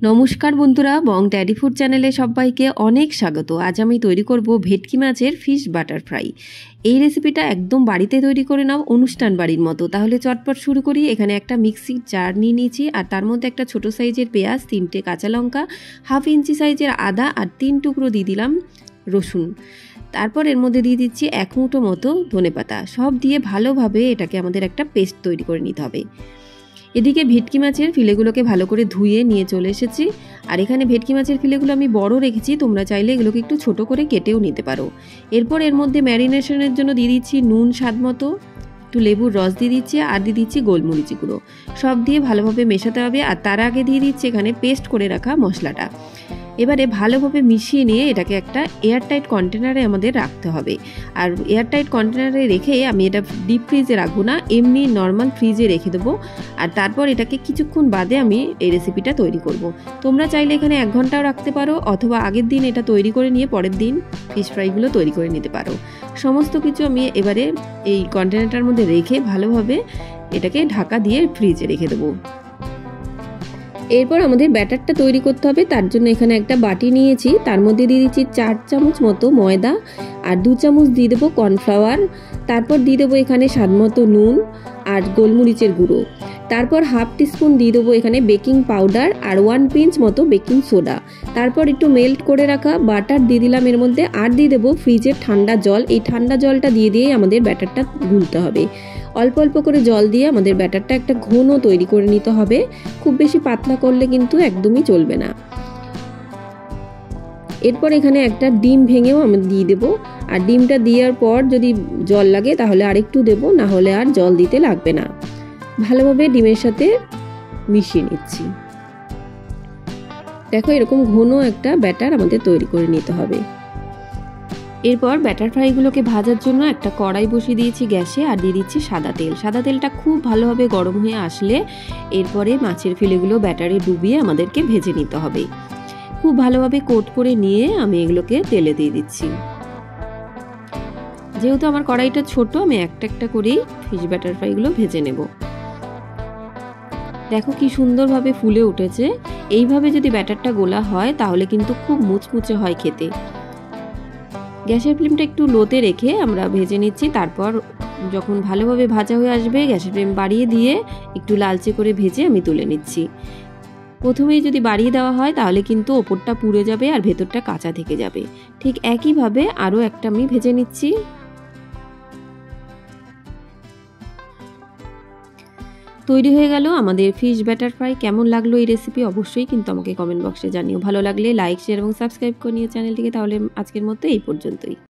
নমস্কার বন্ধুরা, বং daddy food চ্যানেলে সবাইকে অনেক স্বাগত। আজ আমি তৈরি করব ভেটকি মাছের ফিশ বাটার ফ্রাই। এই রেসিপিটা একদম বাড়িতে তৈরি করে নাও, অনুষ্ঠান বাড়ির মতো। তাহলে চটপট শুরু করি। এখানে একটা মিক্সির জার নিয়ে নিয়েছি, আর তার মধ্যে একটা ছোট সাইজের পেঁয়াজ, 3টে কাঁচা লঙ্কা, হাফ ইঞ্চি সাইজের আদা আর 3 টুকরো দিয়ে দিলাম রসুন। তারপর এর মধ্যে দিয়ে দিচ্ছি 1 মুঠো মতো ধনেপাতা। সব দিয়ে ভালোভাবে এটাকে আমাদের একটা পেস্ট তৈরি করে নিতে হবে। এদিকে ভেটকি মাছের ফিলেগুলোকে ভালো করে ধুয়ে নিয়ে চলে এসেছি। আর এখানে ভেটকি মাছের ফিলেগুলো আমি বড় রেখেছি, তোমরা চাইলে এগুলোকে একটু ছোট করে কেটেও নিতে পারো। এরপর এর মধ্যে ম্যারিনেশনের জন্য দিয়ে দিচ্ছি নুন স্বাদ মতো, একটু লেবুর রস দিয়ে দিচ্ছি, আর দিয়ে দিচ্ছি গোলমরিচ গুঁড়ো। সব দিয়ে ভালোভাবে মেশাতে হবে। আর তার আগে দিয়ে দিচ্ছি এখানে পেস্ট করে রাখা মশলাটা। এবারে ভালোভাবে মিশিয়ে নিয়ে এটাকে একটা এয়ারটাইট কন্টেনারে আমাদের রাখতে হবে। আর এয়ারটাইট কন্টেনারে রেখে আমি এটা ডিপ ফ্রিজে রাখবো না, এমনি নর্মাল ফ্রিজে রেখে দেবো। আর তারপর এটাকে কিছুক্ষণ বাদে আমি এই রেসিপিটা তৈরি করব। তোমরা চাইলে এখানে 1 ঘন্টাও রাখতে পারো, অথবা আগের দিন এটা তৈরি করে নিয়ে পরের দিন ফিশ ফ্রাইগুলো তৈরি করে নিতে পারো। সমস্ত কিছু আমি এবারে এই কন্টেনারটার মধ্যে রেখে ভালোভাবে এটাকে ঢাকা দিয়ে ফ্রিজে রেখে দেবো। এরপর আমাদের ব্যাটারটা তৈরি করতে হবে। তার জন্য এখানে একটা বাটি নিয়েছি, তার মধ্যে দিয়ে দিচ্ছি 4 চামচ মতো ময়দা, আর 2 চামচ দিয়ে দেবো কর্নফ্লাওয়ার। তারপর দিয়ে দেবো এখানে স্বাদ মতো নুন আর গোলমরিচের গুঁড়ো। তারপর হাফ টিস্পুন দিয়ে দেবো এখানে বেকিং পাউডার, আর 1 পিঞ্চ মতো বেকিং সোডা। তারপর একটু মেল্ট করে রাখা বাটার দিয়ে দিলাম এর মধ্যে, আর দিয়ে দেবো ফ্রিজের ঠান্ডা জল। এই ঠান্ডা জলটা দিয়ে আমাদের ব্যাটারটা গুলতে হবে। অল্প অল্প করে জল দিয়ে আমাদের ব্যাটারটা একটা ঘন তৈরি করে নিতে হবে। খুব বেশি পাতলা করলে কিন্তু একদমই চলবে না। এরপর এখানে একটা ডিম ভেঙেও আমি দিয়ে দেবো। আর ডিমটা দেওয়ার পর যদি জল লাগে তাহলে আরেকটু দেবো, না হলে আর জল দিতে লাগবে না। ভালোভাবে ডিমের সাথে মিশিয়ে নিচ্ছি। দেখো, এরকম ঘন একটা ব্যাটার আমাদের তৈরি করে নিতে হবে। এরপর ব্যাটার ফ্রাইগুলোকে ভাজার জন্য একটা কড়াই বসিয়ে দিয়েছি গ্যাসে, আর দিয়ে দিচ্ছি সাদা তেল। সাদা তেলটা খুব ভালোভাবে গরম হয়ে আসলে এরপরে মাছের ফিলেগুলো ব্যাটারে ডুবিয়ে আমাদেরকে ভেজে নিতে হবে। খুব ভালোভাবে কোট করে নিয়ে আমি এগুলোকে তেলে দিয়ে দিচ্ছি। যেহেতু আমার কড়াইটা ছোট, আমি একটা একটা করেই ফিশ ব্যাটার ফ্রাইগুলো ভেজে নেব। দেখো কি সুন্দরভাবে ফুলে উঠেছে। এইভাবে যদি ব্যাটারটা গোলা হয় তাহলে কিন্তু খুব মুচমুচে হয় খেতে। গ্যাসের ফ্লেমটা একটু লোতে রেখে আমরা ভেজে নিচ্ছি। তারপর যখন ভালোভাবে ভাজা হয়ে আসবে গ্যাসের ফ্লেম বাড়িয়ে দিয়ে একটু লালচে করে ভেজে আমি তুলে নিচ্ছি। প্রথমেই যদি বাড়িয়ে দেওয়া হয় তাহলে কিন্তু ওপরটা পুড়ে যাবে আর ভেতরটা কাঁচা থেকে যাবে। ঠিক একইভাবে আরও একটা আমি ভেজে নিচ্ছি। তৈরি হয়ে গেল আমাদের ফিশ ব্যাটার ফ্রাই। কেমন লাগলো এই রেসিপি অবশ্যই কিন্তু আমাকে কমেন্ট বক্সে জানিও। ভালো লাগলে লাইক, শেয়ার এবং সাবস্ক্রাইব করে নিও চ্যানেলটিকে। তাহলে আজকের মতো এই পর্যন্তই।